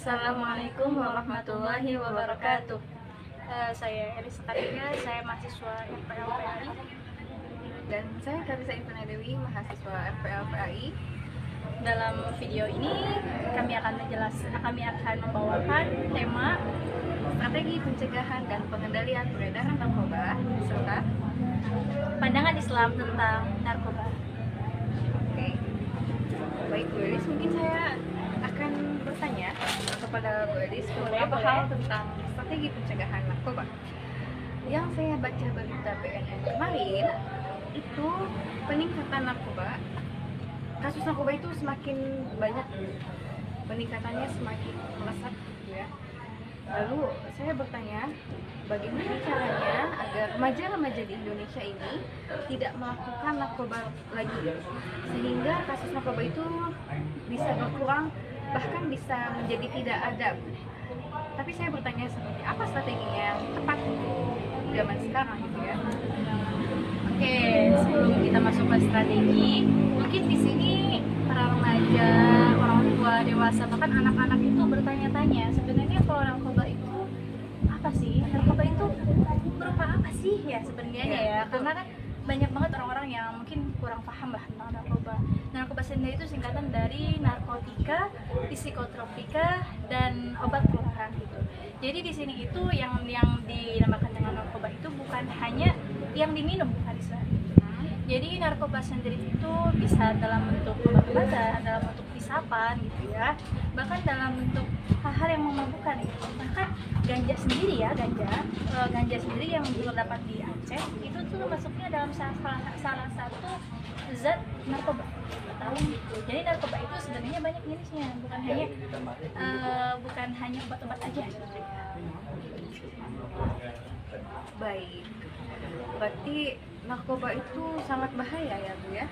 Assalamualaikum warahmatullahi wabarakatuh. Saya Elisa Karika, saya mahasiswa FPL-PAI. Dan saya Karisa Intan Dewi, mahasiswa FPL-PAI. Dalam video ini kami akan membawakan tema strategi pencegahan dan pengendalian peredaran narkoba serta pandangan Islam tentang narkoba. Oke. Baik Bu Elis, mungkin saya akan bertanya kepada Bu Elis beberapa hal tentang strategi pencegahan narkoba. Yang saya baca berita BNN kemarin itu peningkatan narkoba, kasus narkoba itu semakin banyak, peningkatannya semakin melesat gitu ya. Lalu saya bertanya, bagaimana caranya agar remaja-remaja di Indonesia ini tidak melakukan narkoba lagi, sehingga kasus narkoba itu bisa berkurang, bahkan bisa menjadi tidak ada. Tapi saya bertanya, seperti apa strateginya yang tepat untuk zaman sekarang gitu ya. Oke, sebelum kita masuk ke strategi, mungkin di sini para remaja, orang tua, dewasa, bahkan anak-anak itu bertanya-tanya, sebenarnya kalau narkoba itu apa sih? Narkoba itu berupa apa sih ya sebenarnya ya? Karena kan banyak banget orang-orang yang mungkin kurang paham lah tentang narkoba. Narkoba sendiri itu singkatan dari narkotika, psikotropika, dan obat terlarang gitu. Jadi di sini itu yang dinamakan dengan narkoba itu bukan hanya yang diminum, Arisa. Jadi narkoba sendiri itu bisa dalam bentuk obat-obatan, dalam bentuk hisapan gitu ya, bahkan dalam bentuk hal-hal yang memabukkan gitu. Bahkan ganja sendiri ya, ganja sendiri yang terdapat di Aceh itu tuh masuknya dalam salah satu zat narkoba. Tahu? Jadi narkoba itu sebenarnya banyak jenisnya, bukan hanya obat-obat aja. Baik, berarti narkoba itu sangat bahaya ya Bu ya.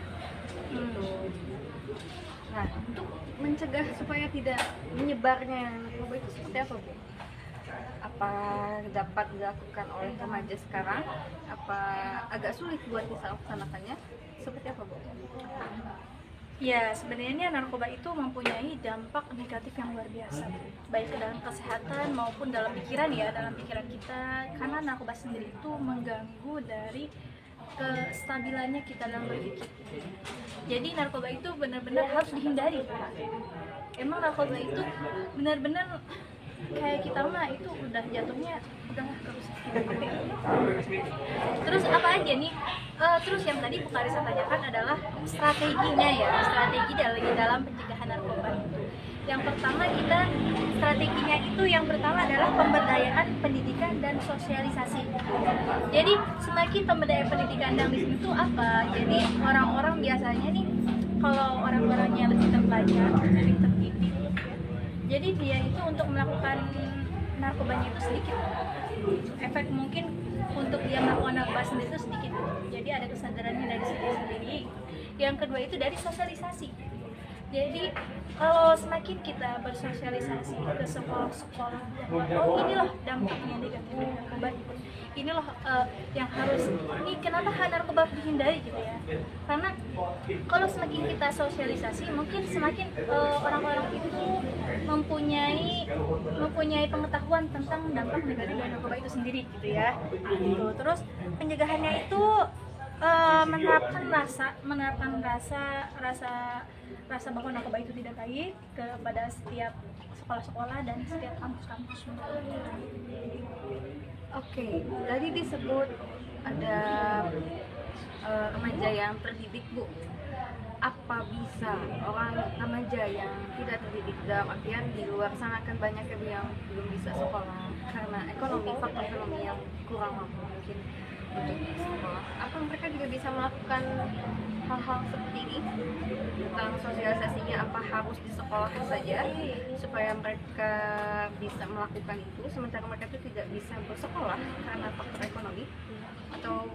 Nah, untuk mencegah supaya tidak menyebarnya narkoba itu seperti apa Bu? Apa dapat dilakukan oleh remaja sekarang? Apa agak sulit buat bisa laksanakannya? Seperti apa Bu? Ya, sebenarnya narkoba itu mempunyai dampak negatif yang luar biasa, baik ke dalam kesehatan maupun dalam pikiran ya, dalam pikiran kita. Karena narkoba sendiri itu mengganggu dari kestabilannya kita dalam berpikir. Jadi narkoba itu benar-benar harus dihindari. Emang narkoba itu benar-benar kayak kita mah itu udah jatuhnya udahlah terus apa aja nih? Terus yang tadi Bu Karisa tanyakan adalah strateginya ya, strategi dalam pencegahan narkoba itu. Yang pertama strateginya itu yang pertama adalah pemberdayaan pendidikan dan sosialisasi. Jadi semakin pemberdayaan pendidikan dan di situ apa? Jadi orang-orang biasanya nih kalau orang-orangnya lebih terpelajar, lebih terdidik, jadi dia itu untuk melakukan narkobanya itu sedikit. Efek mungkin untuk dia melakukan narkoba sendiri itu sedikit. Jadi ada kesadarannya dari sendiri. Yang kedua itu dari sosialisasi. Jadi kalau semakin kita bersosialisasi ke sekolah-sekolah, oh ini loh dampaknya negatif dari narkoba, ini loh yang harus, ini kenapa narkoba harus dihindari gitu ya. Karena kalau semakin kita sosialisasi, mungkin semakin orang-orang itu mempunyai pengetahuan tentang dampak negatif dari narkoba itu sendiri gitu ya. Gitu. Terus pencegahannya itu menerapkan rasa bahwa narkoba itu tidak baik kepada setiap sekolah-sekolah dan setiap kampus-kampus. Oke, tadi disebut ada remaja yang terdidik Bu. Apa bisa orang remaja yang tidak terdidik, dalam artian di luar sana kan banyak yang belum bisa sekolah karena faktor ekonomi yang kurang mampu mungkin untuk sekolah, apa mereka juga bisa melakukan hal-hal seperti ini tentang sosialisasinya? Apa harus di sekolah saja supaya mereka bisa melakukan itu sementara mereka itu tidak bisa bersekolah karena faktor ekonomi, atau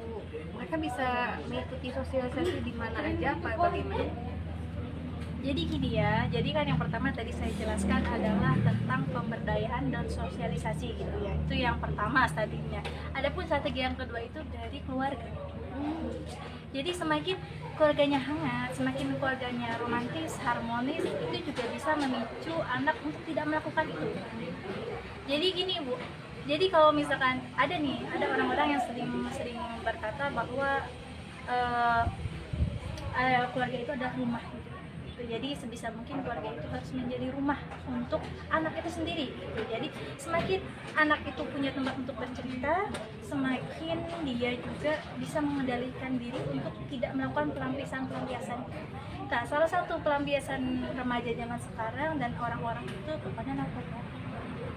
mereka bisa mengikuti sosialisasi di mana aja, apa bagaimana? Jadi gini ya, jadi kan yang pertama tadi saya jelaskan adalah tentang pemberdayaan dan sosialisasi gitu ya. Itu yang pertama strateginya. Adapun strategi yang kedua itu dari keluarga. Jadi semakin keluarganya hangat, semakin keluarganya romantis, harmonis, itu juga bisa memicu anak untuk tidak melakukan itu. Jadi gini Bu, jadi kalau misalkan ada orang-orang yang sering berkata bahwa keluarga itu adalah rumah gitu. Jadi sebisa mungkin keluarga itu harus menjadi rumah untuk anak itu sendiri gitu. Jadi semakin anak itu punya tempat untuk bercerita, semakin dia juga bisa mengendalikan diri untuk tidak melakukan pelampiasan. Nah, salah satu pelampiasan remaja zaman sekarang dan orang-orang itu kepada narkoba.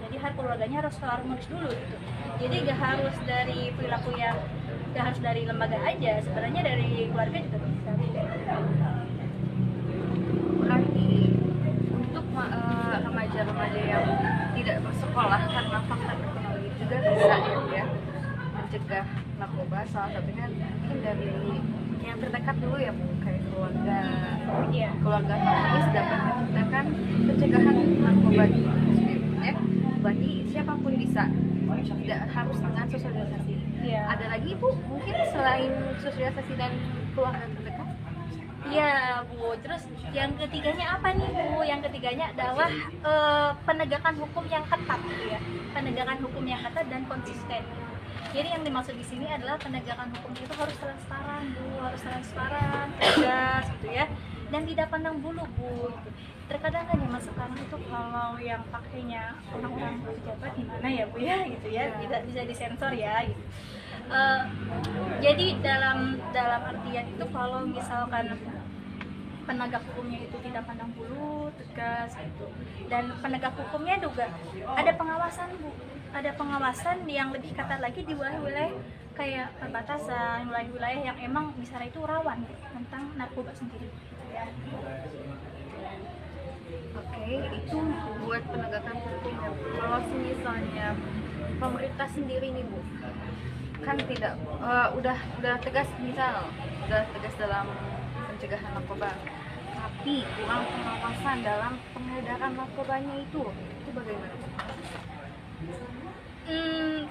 Jadi keluarganya harus harmonis dulu gitu. Jadi gak harus dari perilaku yang gak harus dari lembaga aja, sebenarnya dari keluarga juga bisa. Berarti untuk remaja-remaja yang tidak bersekolah karena faktor ekonomi juga bisa ya mencegah narkoba, salah satunya mungkin dari yang terdekat dulu ya Bu, kayak keluarga. Iya. Keluarga harmonis dapat menciptakan pencegahan narkoba di sendiri ya. Berarti siapapun bisa, tidak harus dengan sosialisasi. Iya. Ada lagi Bu, mungkin selain sosialisasi dan keluarga terdekat? Iya Bu, terus yang ketiganya apa nih Bu? Yang ketiganya adalah penegakan hukum yang ketat gitu ya. Penegakan hukum yang ketat dan konsisten. Jadi yang dimaksud di sini adalah penegakan hukum itu harus transparan Bu, harus transparan, tegas gitu ya. Dan tidak pandang bulu Bu. Gitu. Terkadang kan zaman sekarang itu kalau yang pakainya orang-orang pejabat gimana ya Bu ya gitu ya, tidak bisa disensor ya gitu. Jadi dalam artian itu kalau misalkan penegak hukumnya itu tidak pandang bulu, tegas gitu, dan penegak hukumnya juga ada pengawasan Bu, ada pengawasan yang lebih ketat lagi di wilayah-wilayah kayak perbatasan, wilayah-wilayah yang emang misalnya itu rawan gitu, tentang narkoba sendiri gitu ya. Oke, itu buat penegakan hukum ya Bu. Kalau misalnya pemerintah sendiri nih Bu, kan tidak udah tegas, misal udah tegas dalam pencegahan narkoba, tapi kurang pengawasan dalam pengedaran narkobanya itu bagaimana?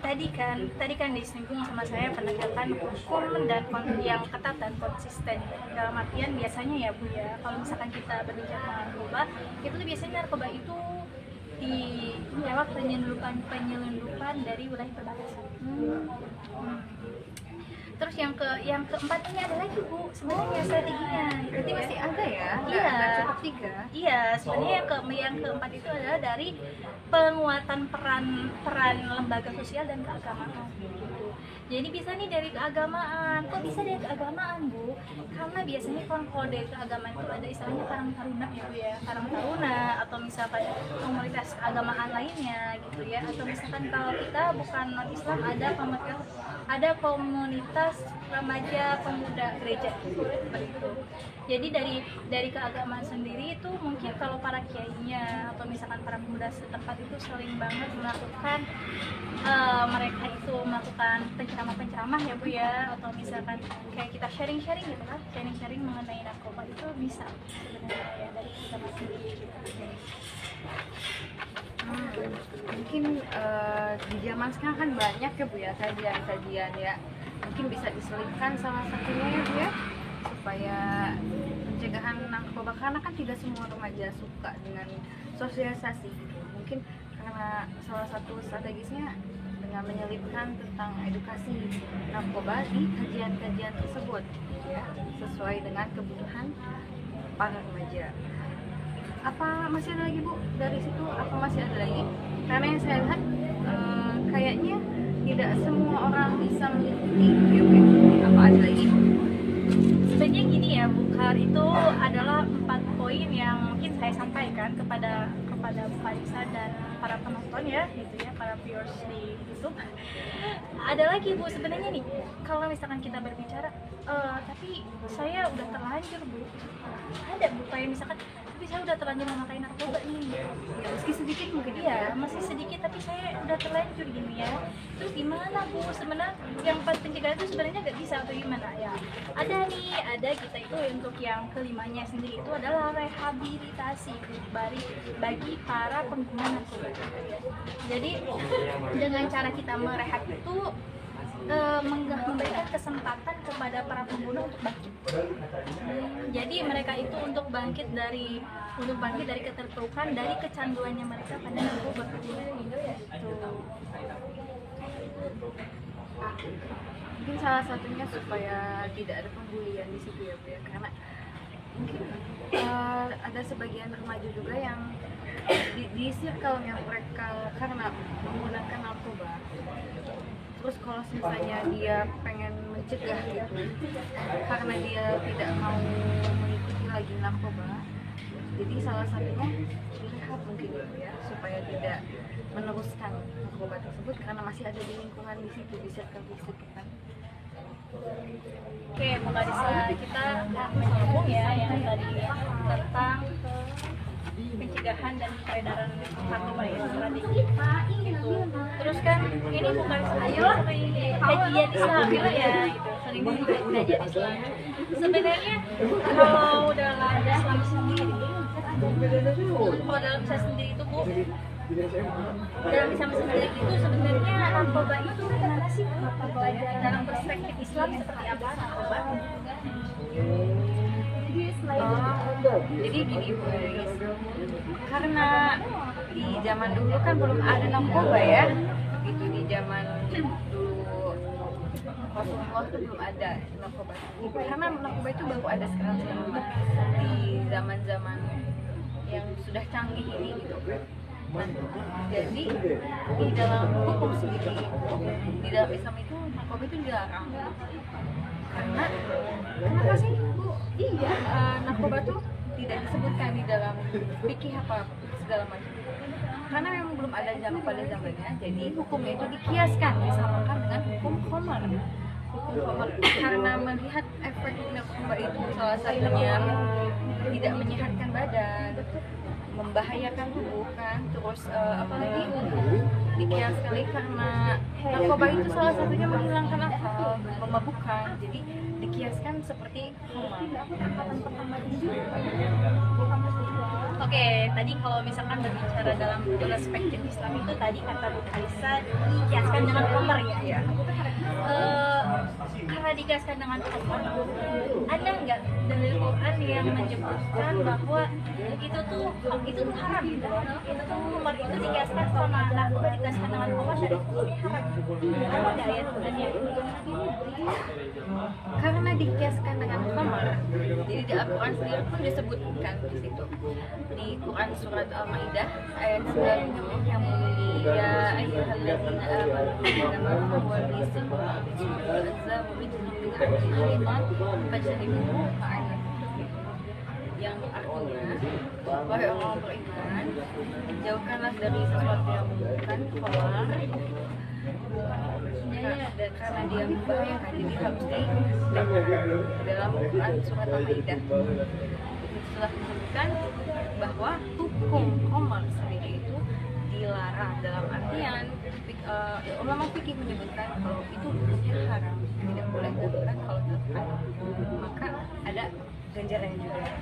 Tadi kan disinggung sama saya penegakan hukum dan yang ketat dan konsisten. Dalam artian biasanya ya Bu ya, kalau misalkan kita berbicara narkoba, itu biasanya narkoba itu lewat penyelundupan dari wilayah perbatasan. Terus yang keempat ini ada lagi Bu, sebenarnya strateginya. Berarti masih ada ya? Iya. Nggak cukup 3. Iya, sebenarnya yang keempat itu adalah dari penguatan peran lembaga sosial dan keagamaan gitu. Jadi bisa nih dari keagamaan. Kok bisa dari keagamaan Bu? Karena biasanya kalau dari keagamaan itu ada istilahnya Karang Taruna ya Bu ya, Karang Taruna, atau misalkan komunitas keagamaan lainnya gitu ya, atau misalkan kalau kita bukan non Islam ada komunitas remaja pemuda gereja seperti itu. Jadi dari keagamaan sendiri itu mungkin kalau para kiainya atau misalkan para pemuda setempat itu sering banget melakukan mereka itu melakukan penceramah ya Bu ya, atau misalkan kayak kita sharing-sharing gitu kan, sharing-sharing mengenai narkoba itu bisa sebenarnya ya dari kita sendiri gitu. Mungkin di zaman sekarang kan banyak ya Bu ya kajian-kajian ya, mungkin bisa diselipkan salah satunya ya Bu ya, supaya pencegahan narkoba, karena kan tidak semua remaja suka dengan sosialisasi gitu. Mungkin karena salah satu strategisnya dengan menyelipkan tentang edukasi narkoba di kajian-kajian tersebut ya, sesuai dengan kebutuhan para remaja. Apa masih ada lagi Bu dari situ? Apa masih ada lagi? Karena yang saya lihat kayaknya tidak semua orang bisa mengikuti ya Bu. Apa ada lagi? Sebenarnya gini ya Bu Kar, itu adalah 4 poin yang mungkin saya sampaikan kepada Bu Karissa dan para penonton ya gitu ya, para viewers di YouTube. Ada lagi Bu sebenarnya nih, kalau misalkan kita berbicara tapi saya udah terlanjur Bu, ada Bu kayak misalkan tapi saya udah terlanjur memakai narkoba nih ya, Meski sedikit mungkin iya masih sedikit tapi saya udah terlanjur gini ya, terus gimana Bu? Sebenarnya yang pencegahan itu sebenarnya nggak bisa atau gimana ya? Ada kita itu untuk yang kelimanya sendiri itu adalah rehabilitasi bagi para pengguna narkoba. Jadi dengan cara kita merehab itu memberikan kesempatan kepada para pengguna untuk bangkit. Jadi mereka itu untuk bangkit dari keterpurukan, dari kecanduannya mereka pada narkoba. Mungkin salah satunya supaya tidak ada pembulian di situ ya Bu ya, karena mungkin ada sebagian remaja juga yang di circle-nya mereka karena menggunakan narkoba. Terus kalau misalnya dia pengen mencegah gitu, karena dia tidak mau mengikuti lagi narkoba, jadi salah satunya direhab mungkin gitu ya, supaya tidak meneruskan narkoba tersebut karena masih ada di lingkungan di situ, di circle di situ kan. Oke, Mbak Risa, kita menyambung ya yang tadi tentang pencegahan dan peredaran narkoba ya, strategi gitu. Terus kan ini bukan kajian Islam gitu ya, gitu. Sering disebut kajian Islam. Sebenarnya kalau dalam Islam sendiri, itu Bu, dalam Islam sendiri itu sebenarnya narkoba itu gimana sih? Dalam perspektif Islam seperti apa narkoba? Jadi gini Bu, karena di zaman dulu kan belum ada narkoba ya, gitu di zaman dulu Rasulullah itu belum ada narkoba. Karena narkoba itu baru ada sekarang di zaman-zaman yang sudah canggih ini gitu kan. Nah, jadi di dalam hukum sendiri, di dalam Islam itu narkoba itu dilarang. Karena kenapa sih Bu? Iya, narkoba tuh tidak disebutkan di dalam fikih apa segala macam. Karena memang belum ada zaman pada zamannya, jadi hukumnya itu dikiaskan, disamakan dengan hukum khamar. Hukum khamar karena melihat efek narkoba itu salah satunya tidak menyehatkan badan, membahayakan tubuh kan, terus apalagi dikiaskan lagi karena narkoba itu salah satunya menghilangkan akal, memabukkan, jadi dikiaskan seperti khamar. Oke, tadi kalau misalkan berbicara dalam perspektif Islam itu tadi kata Bu Kalisa dikiaskan dengan khamar ya. Karena dikiaskan dengan khamar, ada nggak dalil Quran yang menyebutkan bahwa itu tuh haram gitu? Itu tuh khamar itu dikiaskan sama narkoba dikiaskan dengan khamar dan itu haram. Ada nggak ayat Qurannya? Karena dikiaskan dengan khamar, jadi di Al-Quran sendiri pun disebutkan di situ. Di Quran surat Al-Maidah ayat 90 yang bunyi ya ayyuhalladzina amanu innamal khamru wal maisir wal ansabu rijsun min amali syaitan fajtanibuhu la'allakum tuflihun. Yang artinya, wahai orang beriman, jauhkanlah dari sesuatu yang membutuhkan khamar dan karena dia membahayakan, jadi harus dalam Quran surat Al-Maidah telah disebutkan bahwa hukum khamar sendiri itu dilarang, dalam artian ulama fikih menyebutkan kalau itu hukumnya haram, tidak boleh dilakukan, kalau dilakukan maka ada ganjarannya juga.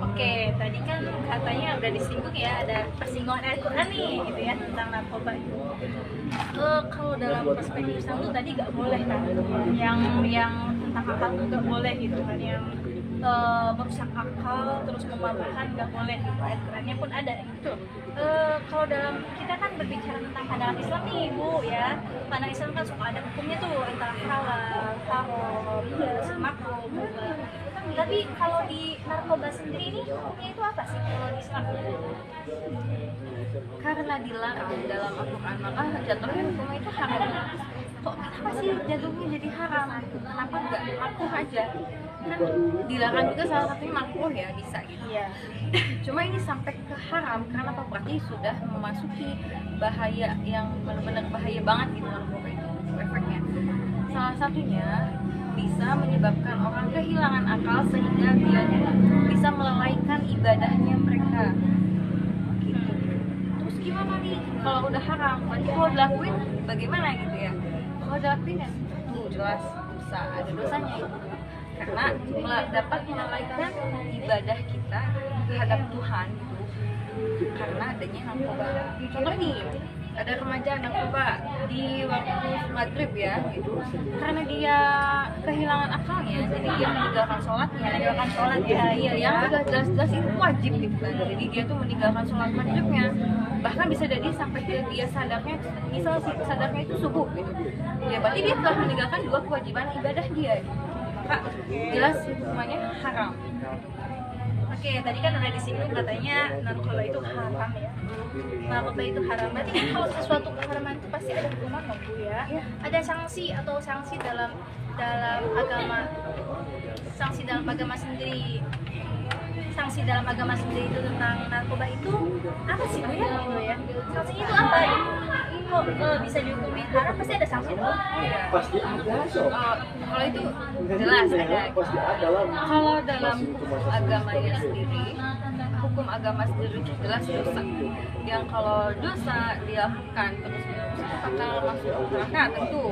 Oke, tadi kan katanya udah disinggung ya, ada persinggungan Al-Quran nih gitu ya tentang narkoba itu. Kalau dalam perspektif Islam tuh tadi nggak boleh kan, yang tentang akal tuh nggak boleh gitu kan, yang merusak akal terus memabukkan nggak boleh gitu. Al-Qurannya pun ada gitu. Kalau dalam kita kan berbicara tentang pandangan Islam nih Bu ya, pandangan Islam kan suka ada hukumnya tuh antara halal, haram, makruh, mubah. Tapi kalau di narkoba sendiri nih hukumnya itu apa sih kalau di Islam? Karena dilarang dalam Al-Quran maka jatuhnya hukumnya itu haram. Kok kenapa sih jatuhnya jadi haram? Kenapa nggak makruh aja? Kan dilarang juga salah satunya makruh ya, bisa gitu. Iya. Cuma ini sampai ke haram karena apa? Berarti sudah memasuki bahaya yang benar-benar bahaya banget gitu narkoba itu efeknya. Salah satunya bisa menyebabkan orang kehilangan akal sehingga dia bisa melalaikan ibadahnya mereka. Gitu. Terus gimana nih kalau udah haram? Berarti kalau dilakuin bagaimana gitu ya? Kalau dilakuin ya tuh jelas dosa, ada dosanya itu. Karena dapat melalaikan ibadah kita terhadap Tuhan gitu, karena adanya narkoba. Contoh nih, ada remaja narkoba di waktu maghrib ya, gitu. Karena dia kehilangan akalnya, jadi dia meninggalkan sholatnya. Ya, Iya, yang udah jelas-jelas itu wajib gitu kan. Jadi dia tuh meninggalkan sholat maghribnya, bahkan bisa jadi sampai dia sadarnya, misal sadarnya itu subuh gitu. Ya berarti dia telah meninggalkan 2 kewajiban ibadah dia. Gitu. Maka jelas hukumannya haram. Oke, tadi kan udah disinggung katanya narkoba itu haram ya. Narkoba itu haram. Berarti kan kalau sesuatu keharaman itu pasti ada hukuman dong Bu ya. Iya. Ada sanksi atau sanksi dalam agama. Sanksi dalam agama sendiri. Sanksi dalam agama sendiri itu tentang narkoba itu apa sih Bu ya gitu ya? Sanksinya itu apa? Kok bisa dihukumi haram pasti ada sanksi dong. Iya. Pasti ada so. Kalau itu jelas ada. Pasti ada lah. Kalau dalam agamanya sendiri, hukum agama sendiri itu jelas dosa. Yang kalau dosa dilakukan terus-menerus itu bakal masuk neraka tentu.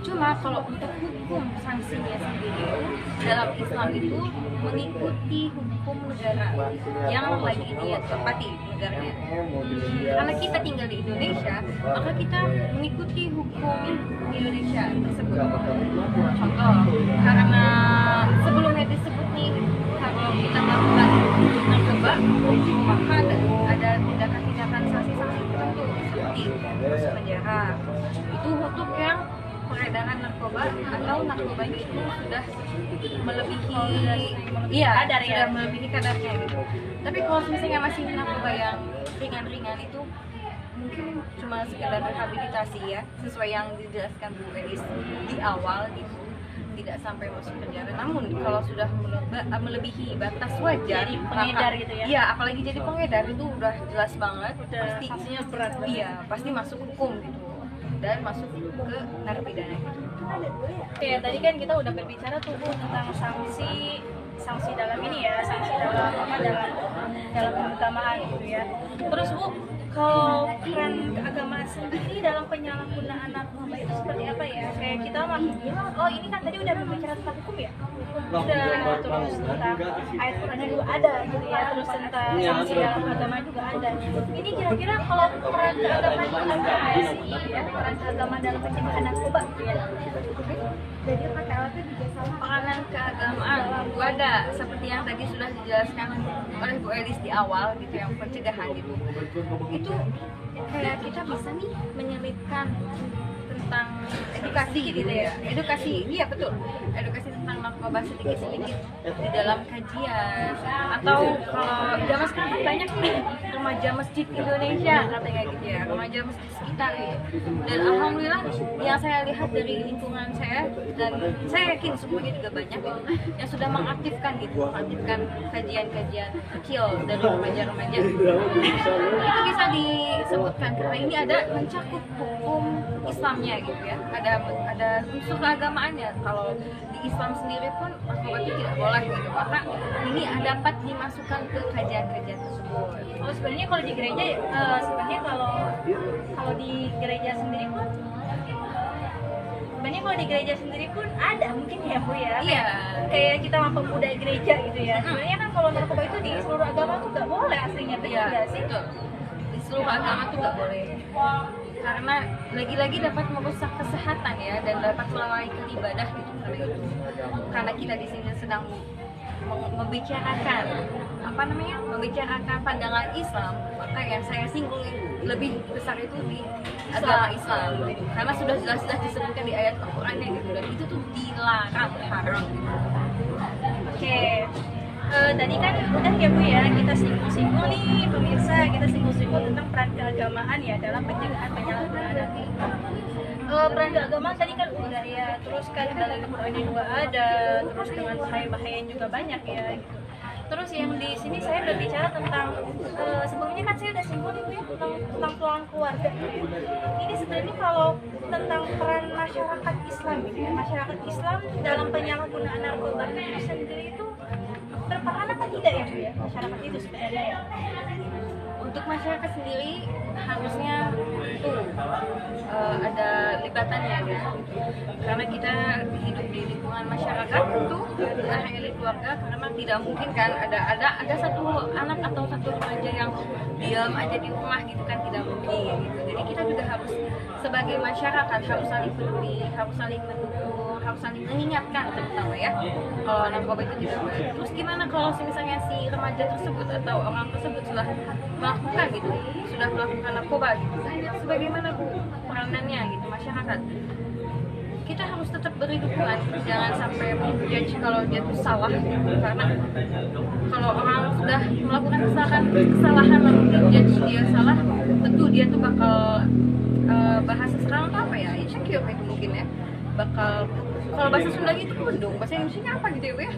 Cuma kalau untuk hukum sanksinya sendiri dalam Islam itu mengikuti hukum negara yang lagi dia tepati negaranya. Karena kita tinggal di Indonesia, maka kita mengikuti hukum Indonesia tersebut. Contoh, karena sebelumnya disebut nih, kalau kita melakukan narkoba, maka ada tindakan-tindakan sanksi-sanksi tertentu seperti masuk penjara. Itu untuk yang peredaran narkoba atau narkobanya itu sudah melebihi kadar ya. sudah melebihi kadarnya gitu. Tapi kalau misalnya masih narkoba yang ringan-ringan itu mungkin cuma sekedar rehabilitasi ya, sesuai yang dijelaskan Bu Elis di awal gitu, tidak sampai masuk penjara. Namun kalau sudah melebihi batas wajar, Jadi pengedar gitu ya? Iya, apalagi jadi pengedar itu udah jelas banget, Udah pasti sanksinya berat. iya, pasti masuk hukum gitu dan masuk ke narapidana gitu. Oke, tadi kan kita udah berbicara tuh Bu tentang sanksi dalam ini ya, sanksi dalam apa dalam keagamaan gitu ya. Terus Bu, kalau peran keagamaan sendiri dalam penyalahgunaan narkoba itu seperti apa ya? Kayak kita mah, oh ini kan tadi udah berbicara tentang hukum ya? Udah, terus tentang ayat Qurannya juga ada gitu ya, terus tentang sanksi dalam agama juga ada. Ini kira-kira kalau peran keagamaan itu apa sih ya? Peran keagamaan dalam pencegahan narkoba gitu ya? Jadi pakai alatnya juga sama. Peranan keagamaan itu ada seperti yang tadi sudah dijelaskan oleh Bu Elis di awal gitu, yang pencegahan gitu. Itu kayak kita bisa nih menyelipkan tentang edukasi gitu ya, edukasi, iya betul, edukasi tentang narkoba sedikit-sedikit di dalam kajian, atau kalau zaman sekarang kan banyak nih remaja masjid Indonesia katanya gitu ya, remaja masjid sekitar gitu. Dan alhamdulillah yang saya lihat dari lingkungan saya, dan saya yakin semuanya juga banyak gitu, yang sudah mengaktifkan kajian-kajian kecil dari remaja-remaja. Itu bisa disebutkan karena ini ada mencakup hukum Islamnya gitu ya, ada unsur keagamaannya. Kalau di Islam sendiri pun narkoba itu tidak boleh gitu, maka ini dapat dimasukkan ke kajian-kajian tersebut. Oh sebenarnya kalau di gereja, sebenarnya kalau di gereja sendiri pun, sebenarnya kalau di gereja sendiri pun ada mungkin ya Bu ya. Iya. Kayak kita mah pemuda gereja gitu ya. Sebenarnya kan kalau narkoba itu di seluruh agama tuh nggak boleh aslinya, Iya, nggak sih? betul. Di seluruh agama tuh nggak boleh. Karena lagi-lagi dapat merusak kesehatan ya, dan dapat melalaikan ibadah gitu karena kita di sini sedang membicarakan membicarakan pandangan Islam, maka yang saya singgung lebih besar itu di agama Islam gitu. Karena sudah jelas-jelas disebutkan di ayat Al-Qur'annya gitu, dan itu tuh dilarang, haram gitu. Oke. Tadi kan udah ya Bu ya, kita singgung-singgung nih pemirsa, kita singgung-singgung tentang peran keagamaan ya dalam pencegahan penyalahgunaan narkoba. Peran keagamaan tadi kan udah ya, terus kan dalam Al-Qur'annya juga ada, terus dengan bahaya-bahayanya juga banyak ya gitu. Terus yang di sini saya berbicara tentang sebelumnya kan saya udah singgung nih Bu ya tentang peluang keluarga gitu ya. Ini sebenarnya kalau tentang peran masyarakat Islam gitu ya, masyarakat Islam dalam penyalahgunaan narkoba itu sendiri itu berperan apa tidak ya Bu ya, masyarakat itu sebenarnya ya? untuk masyarakat sendiri harusnya itu ada libatannya ya, karena kita hidup di lingkungan masyarakat itu adalah elit keluarga, karena tidak mungkin kan ada satu anak atau satu remaja yang diam aja di rumah gitu kan, tidak mungkin gitu. Jadi kita juga harus sebagai masyarakat harus saling peduli, harus saling mendukung, harus saling mengingatkan terutama ya kalau narkoba itu tidak baik. Terus gimana kalau misalnya si remaja tersebut atau orang tersebut sudah melakukan gitu, sudah melakukan narkoba gitu, sebagaimana Bu peranannya gitu masyarakat? Kita harus tetap beri dukungan, jangan sampai menjudge kalau dia tuh salah gitu. Karena kalau orang sudah melakukan kesalahan lalu menjudge dia salah, tentu dia tuh bakal bahasa sekarang apa ya, insecure itu mungkin ya, bakal kalau bahasa Sunda itu bendung, bahasa Indonesia apa gitu ya Bu ya?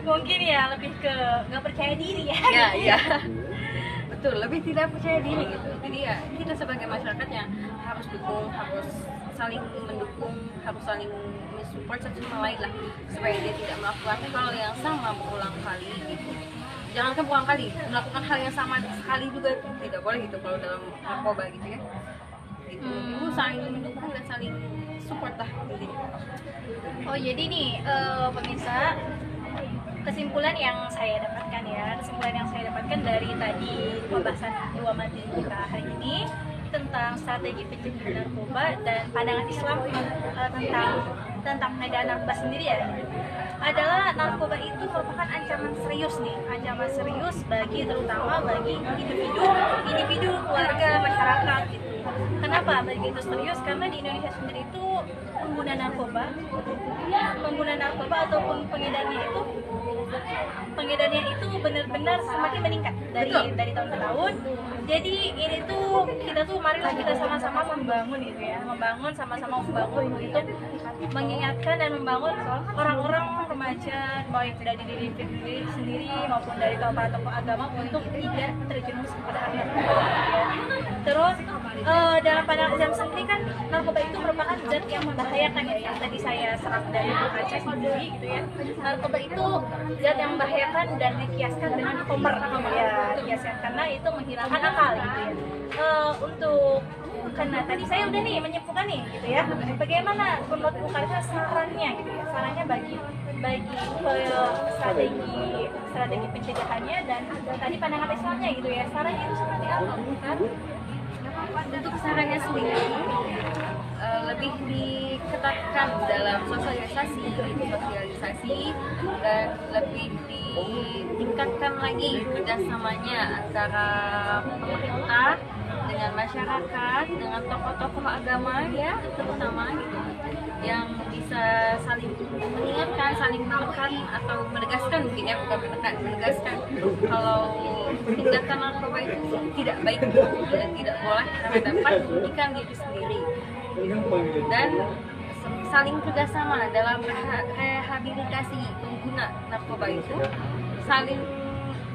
Mungkin ya lebih ke nggak percaya diri ya. Iya. Betul, lebih tidak percaya diri gitu. Jadi ya kita sebagai masyarakatnya harus dukung, harus saling mendukung, harus saling mensupport satu sama lain lah, supaya dia tidak melakukan hal yang sama berulang kali gitu. Jangankan berulang kali, melakukan hal yang sama sekali juga tidak boleh gitu kalau dalam narkoba gitu ya. Gitu. Itu saling mendukung dan saling support lah gitu. Oh jadi nih pemirsa, kesimpulan yang saya dapatkan dari tadi pembahasan dua materi kita hari ini tentang strategi pencegahan narkoba dan pandangan Islam tentang pengedar narkoba sendiri ya, adalah narkoba itu merupakan ancaman serius terutama bagi individu keluarga masyarakat gitu. Kenapa begitu serius? Karena di Indonesia sendiri itu pengguna narkoba ataupun pengedarnya itu benar-benar semakin meningkat dari tahun ke tahun. Jadi ini tuh marilah kita sama-sama membangun gitu ya, sama-sama membangun untuk mengingatkan dan membangun orang-orang remaja mau yang tidak diri sendiri maupun dari para tokoh agama untuk tidak terjerumus pada hal narkoba ya. Terus dalam pandangan Islam sendiri kan narkoba itu merupakan zat yang membahayakan ya, yang tadi saya serap dari baca sendiri gitu ya. Narkoba itu zat yang membahayakan dan dikiaskan dengan homer ya, kiaskan karena itu menghilangkan akal gitu ya. Karena tadi saya udah nih menyimpulkan nih gitu ya, bagaimana menurut Bu Karisa sarannya gitu ya, sarannya bagi strategi pencegahannya dan tadi pandangan Islamnya gitu ya, sarannya itu seperti apa kan? Untuk sarannya sendiri lebih diketatkan dalam sosialisasi dan lebih ditingkatkan lagi kerjasamanya antara pemerintah dengan masyarakat, dengan tokoh-tokoh agama ya terutama gitu, yang bisa saling mengingatkan, saling menekan atau menegaskan mungkin ya, bukan menekan, menegaskan kalau tindakan narkoba itu tidak baik dan tidak boleh dapat merugikan diri sendiri, dan saling kerjasama dalam rehabilitasi pengguna narkoba itu, saling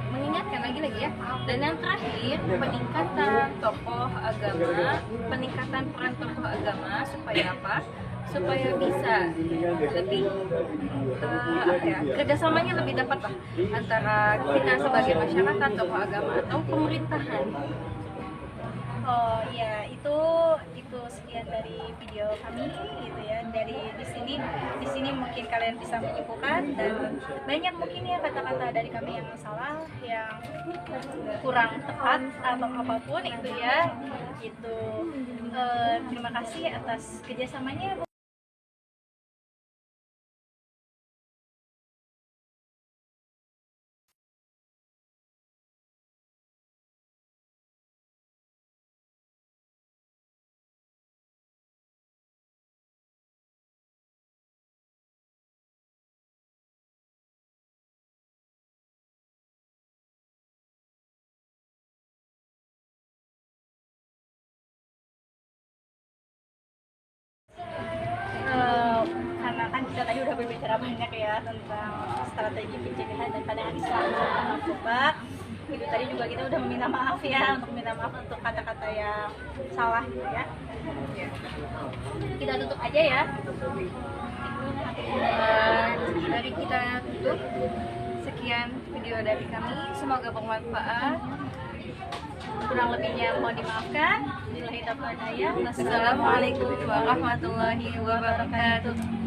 mengingatkan lagi ya. Dan yang terakhir, peningkatan peran tokoh agama supaya apa? Supaya bisa lebih kerjasamanya lebih dapat lah antara kita sebagai masyarakat, tokoh agama atau pemerintahan. Oh ya, itu sekian dari video kami gitu ya. Di sini mungkin kalian bisa menyimpulkan, dan banyak mungkin ya kata-kata dari kami yang salah, yang kurang tepat atau apapun itu ya. Terima kasih atas kerjasamanya. Karena kan kita tadi udah berbicara banyak ya tentang strategi pencegahan dan pandangan Islam tentang narkoba. Itu tadi juga kita udah meminta maaf untuk kata-kata yang salah gitu ya. Kita tutup aja ya. Dari kita tutup, sekian video dari kami, semoga bermanfaat. Kurang lebihnya mohon dimaafkan. Wassalamualaikum Wassalamualaikum warahmatullahi wabarakatuh.